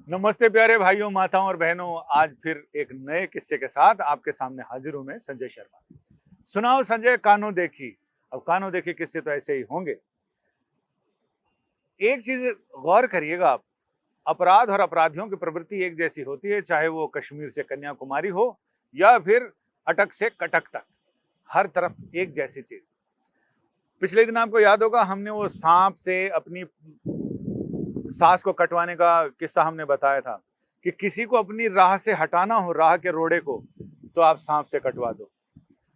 नमस्ते प्यारे भाइयों, माताओं और बहनों। आज फिर एक नए किस्से के साथ आपके सामने हाजिर हूं मैं, संजय शर्मा। सुनाओ संजय, कानो देखी। अब कानो देखी किस्से तो ऐसे ही होंगे। एक चीज गौर करिएगा आप, अपराध और अपराधियों की प्रवृत्ति एक जैसी होती है, चाहे वो कश्मीर से कन्याकुमारी हो या फिर अटक से कटक तक। हर तरफ एक जैसी चीज। पिछले दिन आपको याद होगा, हमने वो सांप से अपनी सास को कटवाने का किस्सा हमने बताया था कि किसी को अपनी राह से हटाना हो, राह के रोड़े को, तो आप सांप से कटवा दो।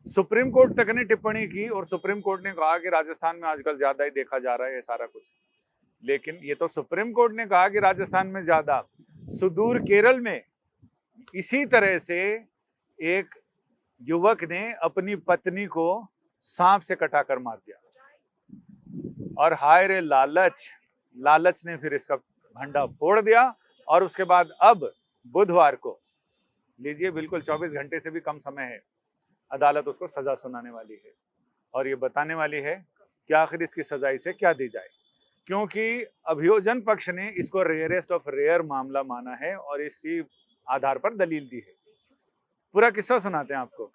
सुप्रीम कोर्ट तक ने टिप्पणी की और सुप्रीम कोर्ट ने कहा कि राजस्थान में आजकल ज्यादा ही देखा जा रहा है ये सारा कुछ। लेकिन ये तो सुप्रीम कोर्ट ने कहा कि राजस्थान में ज्यादा, सुदूर केरल में इसी तरह से एक युवक ने अपनी पत्नी को सांप से कटाकर मार दिया। और हाय रे लालच, लालच ने फिर इसका भंडा फोड़ दिया। और उसके बाद अब बुधवार को, लीजिए बिल्कुल 24 घंटे से भी कम समय है, अदालत उसको सजा सुनाने वाली है और ये बताने वाली है कि आखिर इसकी सजा इसे क्या दी जाए। क्योंकि अभियोजन पक्ष ने इसको रेयरेस्ट ऑफ रेयर मामला माना है और इसी आधार पर दलील दी है। पूरा किस्सा सुनाते हैं आपको।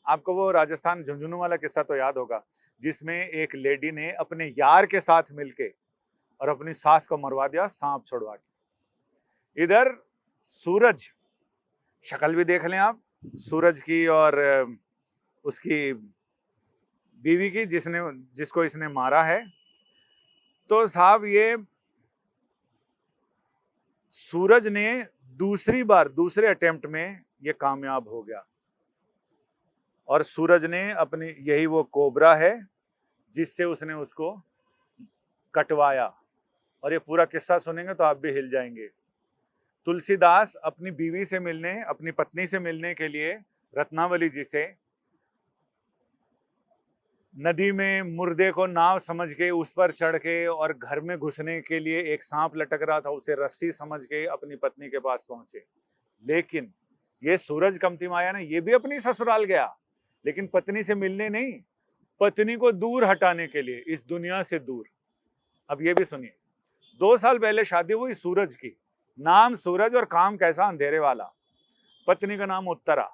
आपको वो राजस्थान झुंझुनू वाला किस्सा तो याद होगा, जिसमें एक लेडी ने अपने यार के साथ मिलके और अपनी सास को मरवा दिया सांप छोड़वा के। इधर सूरज, शक्ल भी देख लें आप सूरज की और उसकी बीवी की, जिसको इसने मारा है। तो साहब ये सूरज ने दूसरी बार, दूसरे अटेम्प्ट में ये कामयाब हो गया और सूरज ने अपनी, यही वो कोबरा है जिससे उसने उसको कटवाया। और ये पूरा किस्सा सुनेंगे तो आप भी हिल जाएंगे। तुलसीदास अपनी बीवी से मिलने, अपनी पत्नी से मिलने के लिए रत्नावली जी से नदी में मुर्दे को नाव समझ के उस पर चढ़ के और घर में घुसने के लिए एक सांप लटक रहा था, उसे रस्सी समझ के अपनी पत्नी के पास पहुंचे। लेकिन ये सूरज कमती माया ने, ये भी अपनी ससुराल गया, लेकिन पत्नी से मिलने नहीं, पत्नी को दूर हटाने के लिए, इस दुनिया से दूर। अब ये भी सुनिए, 2 साल पहले शादी हुई सूरज की, नाम सूरज और काम कैसा अंधेरे वाला। पत्नी का नाम उत्तरा।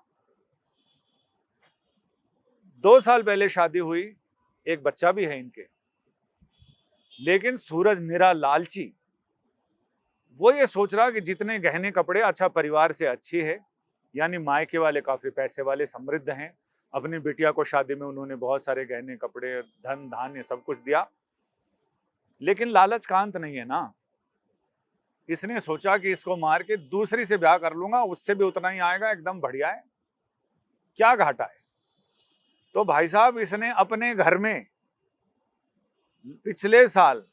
2 साल पहले शादी हुई, एक बच्चा भी है इनके। लेकिन सूरज निरा लालची, वो ये सोच रहा कि जितने गहने कपड़े, अच्छा परिवार से अच्छी है, यानी मायके वाले काफी पैसे वाले समृद्ध हैं, अपनी बिटिया को शादी में उन्होंने बहुत सारे गहने कपड़े, धन धान्य सब कुछ दिया। लेकिन लालच का अंत नहीं है ना। इसने सोचा कि इसको मार के दूसरी से ब्याह कर लूंगा, उससे भी उतना ही आएगा, एकदम बढ़िया है, क्या घाटा है। तो भाई साहब इसने अपने घर में पिछले साल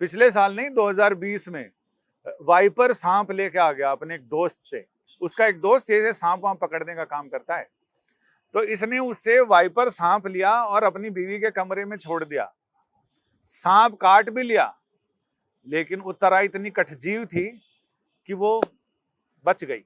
नहीं, 2020 में वाइपर सांप लेके आ गया अपने एक दोस्त से। उसका एक दोस्त ये सांप वाप पकड़ने का काम करता है। तो इसने उससे वाइपर सांप लिया और अपनी बीवी के कमरे में छोड़ दिया। सांप काट भी लिया, लेकिन उत्तरा इतनी कठजीव थी कि वो बच गई।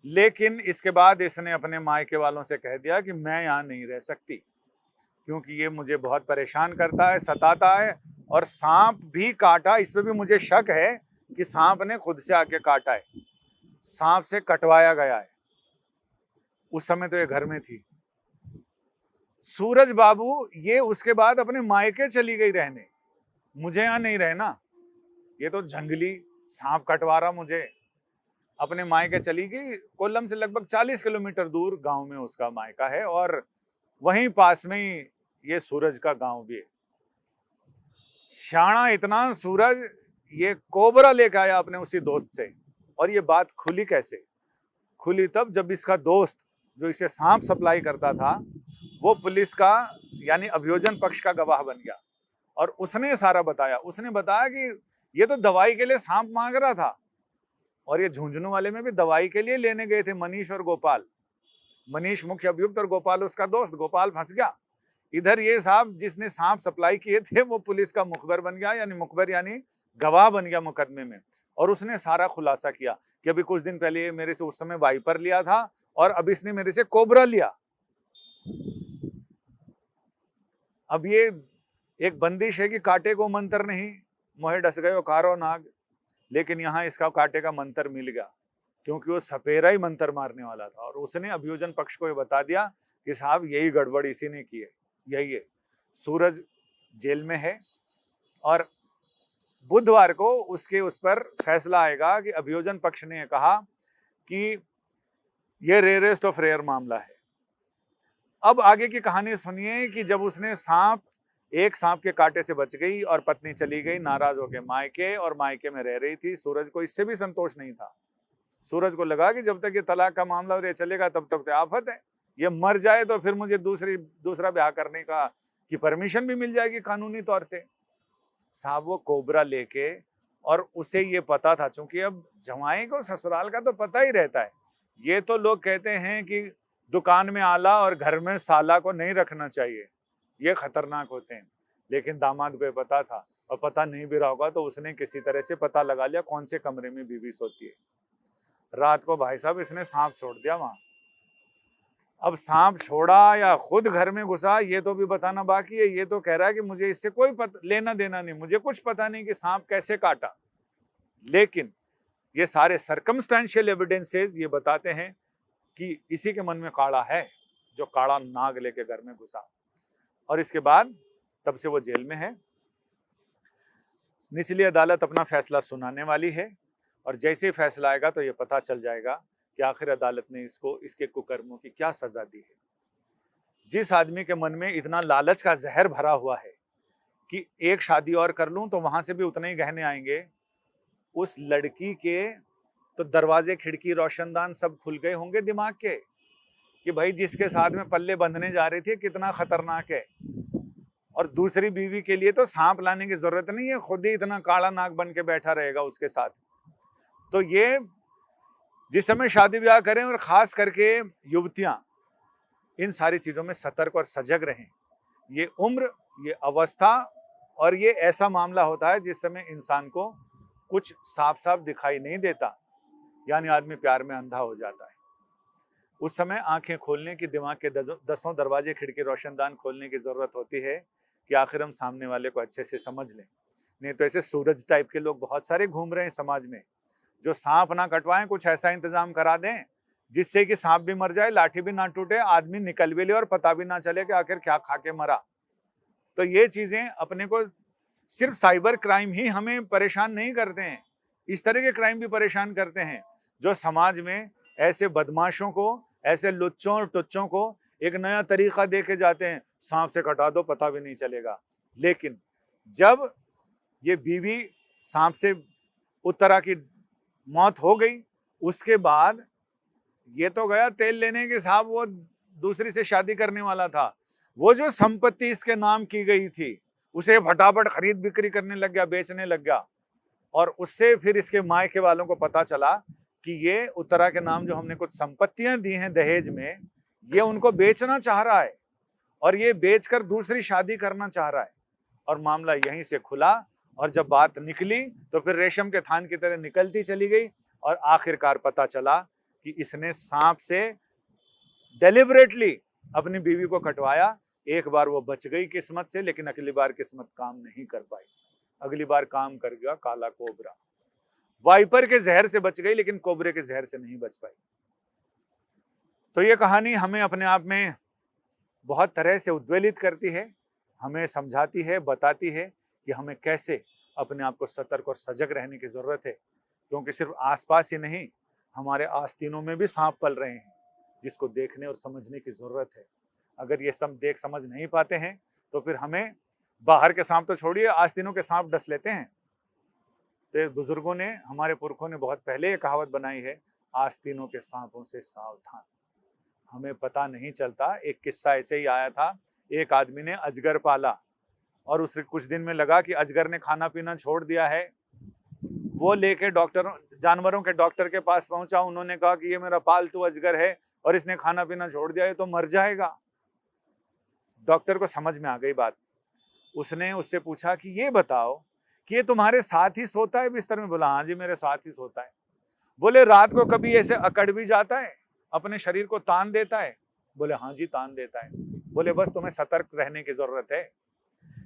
लेकिन इसके बाद इसने अपने मायके वालों से कह दिया कि मैं यहां नहीं रह सकती, क्योंकि ये मुझे बहुत परेशान करता है, सताता है, और सांप भी काटा, इस पे भी मुझे शक है कि सांप ने खुद से आके काटा है, सांप से कटवाया गया है। उस समय तो ये घर में थी। सूरज बाबू ये उसके बाद अपने मायके चली गई रहने, मुझे यहां नहीं रहना, ये तो जंगली सांप कटवा रहा मुझे। अपने मायके चली गई। कोल्लम से लगभग 40 किलोमीटर दूर गांव में उसका मायका है और वहीं पास में ही ये सूरज का गांव भी है। शाना इतना सूरज, ये कोबरा लेकर आया अपने उसी दोस्त से। और ये बात खुली कैसे? खुली तब जब इसका दोस्त जो इसे सांप सप्लाई करता था, वो पुलिस का यानी अभियोजन पक्ष का गवाह बन गया और उसने सारा बताया। उसने बताया कि ये तो दवाई के लिए सांप मांग रहा था, और ये झुंझुनू वाले में भी दवाई के लिए लेने गए थे मनीष और गोपाल। मनीष मुख्य अभियुक्त और गोपाल उसका दोस्त। गोपाल फंस गया। इधर ये साहब जिसने सांप सप्लाई किए थे वो पुलिस का मुखबर बन गया, यानी मुखबर यानी गवाह बन गया मुकदमे में। और उसने सारा खुलासा किया कि अभी कुछ दिन पहले ये मेरे से उस समय वाइपर लिया था और अब इसने मेरे से कोबरा लिया। अब ये एक बंदिश है कि कांटे को मंत्र नहीं, मोहे डस गयो कारो नाग। लेकिन यहाँ इसका कांटे का मंत्र मिल गया, क्योंकि वो सपेरा ही मंत्र मारने वाला था और उसने अभियोजन पक्ष को ये बता दिया कि साहब यही गड़बड़ इसी ने की है, यही है। सूरज जेल में है और बुधवार को उस पर फैसला आएगा कि अभियोजन पक्ष ने कहा कि ये रेयरेस्ट ऑफ रेयर मामला है। अब आगे की कहानी सुनिए कि जब उसने एक सांप के कांटे से बच गई और पत्नी चली गई नाराज होकर मायके, और मायके में रह रही थी। सूरज को इससे भी संतोष नहीं था। सूरज को लगा कि जब तक ये तलाक का मामला और ये चलेगा तब तक तो आफत है, ये मर जाए तो फिर मुझे दूसरा ब्याह करने की परमिशन भी मिल जाएगी कानूनी तौर से। साहब वो कोबरा लेके, और उसे ये पता था, चूंकि अब जवाई को ससुराल का तो पता ही रहता है। ये तो लोग कहते हैं कि दुकान में आला और घर में साला को नहीं रखना चाहिए, ये खतरनाक होते हैं, लेकिन दामाद को ये पता था, और पता नहीं भी रहा होगा तो उसने किसी तरह से पता लगा लिया कौन से कमरे में बीवी सोती है। रात को भाई साहब इसने सांप छोड़ दिया वहां। अब सांप छोड़ा या खुद घर में घुसा ये तो भी बताना बाकी है। ये तो कह रहा है कि मुझे इससे कोई लेना देना नहीं, मुझे कुछ पता नहीं कि सांप कैसे काटा। लेकिन ये सारे सर्कमस्टेंशियल एविडेंसेस ये बताते हैं कि इसी के मन में काड़ा है, जो काड़ा नाग लेके घर में घुसा। और इसके बाद तब से वो जेल में है। निचली अदालत अपना फैसला सुनाने वाली है, और जैसे ही फैसला आएगा तो ये पता चल जाएगा कि आखिर अदालत ने इसको इसके कुकर्मों की क्या सजा दी है। जिस आदमी के मन में इतना लालच का जहर भरा हुआ है कि एक शादी और कर लूं तो वहां से भी उतने ही गहने आएंगे, उस लड़की के तो दरवाजे खिड़की रोशनदान सब खुल गए होंगे दिमाग के कि भाई जिसके साथ में पल्ले बंधने जा रही थी कितना खतरनाक है। और दूसरी बीवी के लिए तो सांप लाने की जरूरत नहीं है, खुद ही इतना काला नाग बन के बैठा रहेगा उसके साथ। तो ये जिस समय शादी ब्याह करें, और खास करके युवतियां इन सारी चीजों में सतर्क और सजग रहें। ये उम्र, ये अवस्था, और ये ऐसा मामला होता है जिस समय इंसान को कुछ साफ साफ दिखाई नहीं देता, यानी आदमी प्यार में अंधा हो जाता है। उस समय आंखें खोलने की, दिमाग के दसों दरवाजे खिड़की रोशनदान खोलने की जरूरत होती है कि आखिर हम सामने वाले को अच्छे से समझ लें। नहीं तो ऐसे सूरज टाइप के लोग बहुत सारे घूम रहे हैं समाज में, जो सांप ना कटवाएं, कुछ ऐसा इंतजाम करा दें जिससे कि सांप भी मर जाए, लाठी भी ना टूटे, आदमी निकल भी ले और पता भी ना चले कि आखिर क्या खा के मरा। तो ये चीजें अपने को, सिर्फ साइबर क्राइम ही हमें परेशान नहीं करते हैं, इस तरह के क्राइम भी परेशान करते हैं, जो समाज में ऐसे बदमाशों को, ऐसे लुच्चों और टुच्चों को एक नया तरीका दे के जाते हैं, सांप से कटा दो पता भी नहीं चलेगा। लेकिन जब ये बीवी सांप से उत्तरा की मौत हो गई, उसके बाद ये तो गया तेल लेने के, साहब वो दूसरी से शादी करने वाला था, वो जो संपत्ति इसके नाम की गई थी उसे फटाफट खरीद बिक्री करने लग गया, बेचने लग गया। और उससे फिर इसके मायके वालों को पता चला कि ये उत्तरा के नाम जो हमने कुछ संपत्तियां दी हैं दहेज में, ये उनको बेचना चाह रहा है और ये बेचकर दूसरी शादी करना चाह रहा है। और मामला यहीं से खुला, और जब बात निकली तो फिर रेशम के थान की तरह निकलती चली गई, और आखिरकार पता चला कि इसने सांप से डेलिबरेटली अपनी बीवी को कटवाया। एक बार वो बच गई किस्मत से, लेकिन अगली बार किस्मत काम नहीं कर पाई। अगली बार काम कर गया काला कोबरा। वाइपर के जहर से बच गई, लेकिन कोबरे के जहर से नहीं बच पाई। तो ये कहानी हमें अपने आप में बहुत तरह से उद्वेलित करती है, हमें समझाती है, बताती है कि हमें कैसे अपने आप को सतर्क और सजग रहने की जरूरत है, क्योंकि सिर्फ आसपास ही नहीं, हमारे आस्तीनों में भी सांप पल रहे हैं, जिसको देखने और समझने की जरूरत है। अगर ये सब देख समझ नहीं पाते हैं तो फिर हमें बाहर के सांप तो छोड़िए, आस्तीनों के सांप डस लेते हैं। तो बुजुर्गों ने, हमारे पुरखों ने बहुत पहले ये कहावत बनाई है, आस्तीनों के सांपों से सावधान। हमें पता नहीं चलता। एक किस्सा ऐसे ही आया था, एक आदमी ने अजगर पाला और उसे कुछ दिन में लगा कि अजगर ने खाना पीना छोड़ दिया है। वो लेके जानवरों के डॉक्टर के पास पहुंचा। उन्होंने कहा कि ये मेरा पालतू अजगर है और इसने खाना पीना छोड़ दिया है तो मर जाएगा। डॉक्टर को समझ में आ गई बात। उसने उससे पूछा कि ये बताओ कि ये तुम्हारे साथ ही सोता है बिस्तर में? बोला हाँ जी मेरे साथ ही सोता है। बोले रात को कभी ऐसे अकड़ भी जाता है, अपने शरीर को तान देता है? बोले हाँ जी तान देता है। बोले बस तुम्हें सतर्क रहने की जरूरत है।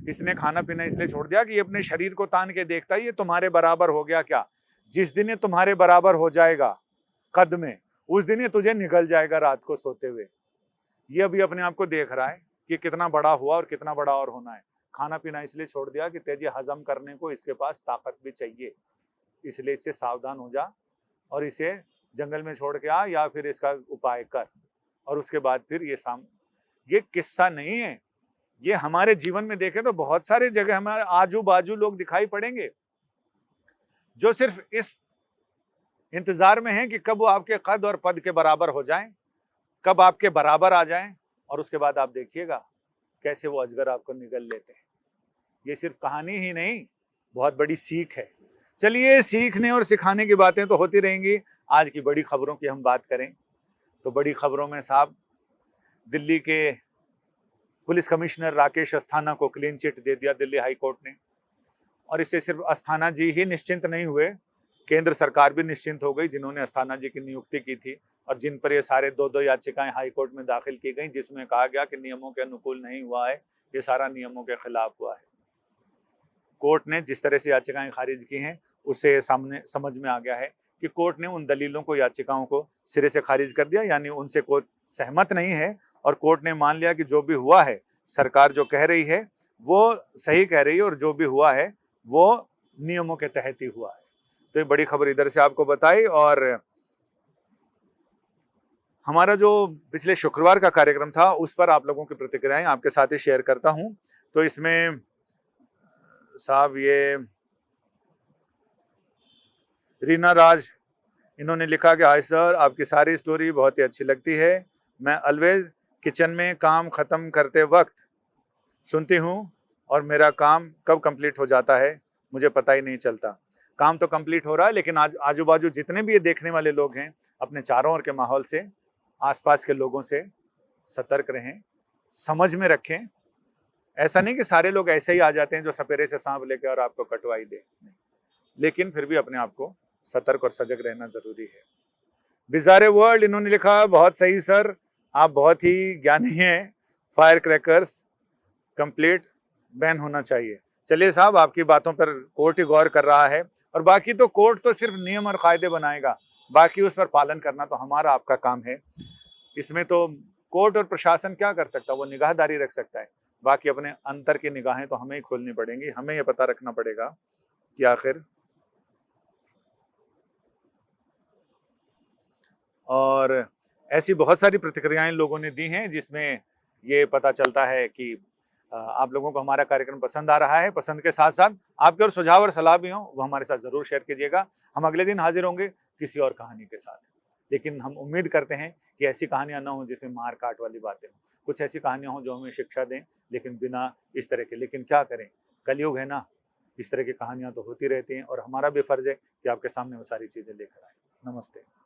इसने खाना पीना इसलिए छोड़ दिया कि ये अपने शरीर को तान के देखता है ये तुम्हारे बराबर हो गया क्या। जिस दिन ये तुम्हारे बराबर हो जाएगा कद में, उस दिन ये तुझे निगल जाएगा रात को सोते हुए। ये अभी अपने आप को देख रहा है कि कितना बड़ा हुआ और कितना बड़ा और होना है। खाना पीना इसलिए छोड़ दिया कि तेजी हजम करने को इसके पास ताकत भी चाहिए, इसलिए इससे सावधान हो जा और इसे जंगल में छोड़ के आ या फिर इसका उपाय कर। और उसके बाद फिर ये किस्सा नहीं है, ये हमारे जीवन में देखें तो बहुत सारे जगह हमारे आजू बाजू लोग दिखाई पड़ेंगे जो सिर्फ इस इंतजार में हैं कि कब वो आपके कद और पद के बराबर हो जाएं, कब आपके बराबर आ जाएं, और उसके बाद आप देखिएगा कैसे वो अजगर आपको निगल लेते हैं। ये सिर्फ कहानी ही नहीं, बहुत बड़ी सीख है। चलिए, सीखने और सिखाने की बातें तो होती रहेंगी। आज की बड़ी खबरों की हम बात करें तो बड़ी खबरों में साहब, दिल्ली के पुलिस कमिश्नर राकेश अस्थाना को क्लीन चिट दे दिया दिल्ली हाई कोर्ट ने। और इससे सिर्फ अस्थाना जी ही निश्चिंत नहीं हुए, केंद्र सरकार भी निश्चिंत हो गई, जिन्होंने अस्थाना जी की नियुक्ति की थी और जिन पर ये सारे दो याचिकाएं हाई कोर्ट में दाखिल की गई, जिसमें कहा गया कि नियमों के अनुकूल नहीं हुआ है, ये सारा नियमों के खिलाफ हुआ है। कोर्ट ने जिस तरह से याचिकाएं खारिज की हैं, उससे सामने समझ में आ गया है कि कोर्ट ने उन दलीलों को, याचिकाओं को सिरे से खारिज कर दिया, यानी उनसे कोई सहमत नहीं है। और कोर्ट ने मान लिया कि जो भी हुआ है, सरकार जो कह रही है वो सही कह रही है और जो भी हुआ है वो नियमों के तहत ही हुआ है। तो ये बड़ी खबर इधर से आपको बताई। और हमारा जो पिछले शुक्रवार का कार्यक्रम था, उस पर आप लोगों की प्रतिक्रियाएं आपके साथ ही शेयर करता हूं। तो इसमें साहब ये रीना राज, इन्होंने लिखा कि हाय सर, आपकी सारी स्टोरी बहुत ही अच्छी लगती है। मैं ऑलवेज किचन में काम खत्म करते वक्त सुनती हूँ और मेरा काम कब कंप्लीट हो जाता है मुझे पता ही नहीं चलता। काम तो कंप्लीट हो रहा है, लेकिन आज आजू बाजू जितने भी ये देखने वाले लोग हैं, अपने चारों ओर के माहौल से, आसपास के लोगों से सतर्क रहें, समझ में रखें। ऐसा नहीं कि सारे लोग ऐसे ही आ जाते हैं जो सपेरे से सांप लेके और आपको कटवाई दे, लेकिन फिर भी अपने आप को सतर्क और सजग रहना जरूरी है। बिजारे वर्ल्ड, इन्होंने लिखा बहुत सही सर, आप बहुत ही ज्ञानी हैं। फायर क्रैकर्स कंप्लीट बैन होना चाहिए। चलिए साहब, आपकी बातों पर कोर्ट ही गौर कर रहा है, और बाकी तो कोर्ट तो सिर्फ नियम और कायदे बनाएगा, बाकी उस पर पालन करना तो हमारा आपका काम है। इसमें तो कोर्ट और प्रशासन क्या कर सकता है, वो निगाहदारी रख सकता है, बाकी अपने अंतर की निगाहें तो हमें ही खोलनी पड़ेंगी। हमें ये पता रखना पड़ेगा कि आखिर, और ऐसी बहुत सारी प्रतिक्रियाएं लोगों ने दी हैं जिसमें ये पता चलता है कि आप लोगों को हमारा कार्यक्रम पसंद आ रहा है। पसंद के साथ साथ आपके और सुझाव और सलाह भी हो, वो हमारे साथ जरूर शेयर कीजिएगा। हम अगले दिन हाजिर होंगे किसी और कहानी के साथ, लेकिन हम उम्मीद करते हैं कि ऐसी कहानियां ना हो जिसमें मार काट वाली बातें हों, कुछ ऐसी कहानियां हों जो हमें शिक्षा दें, लेकिन बिना इस तरह के। लेकिन क्या करें, कलयुग है ना, इस तरह की कहानियां तो होती रहती हैं, और हमारा भी फर्ज है कि आपके सामने वो सारी चीजें लेकर आए। नमस्ते।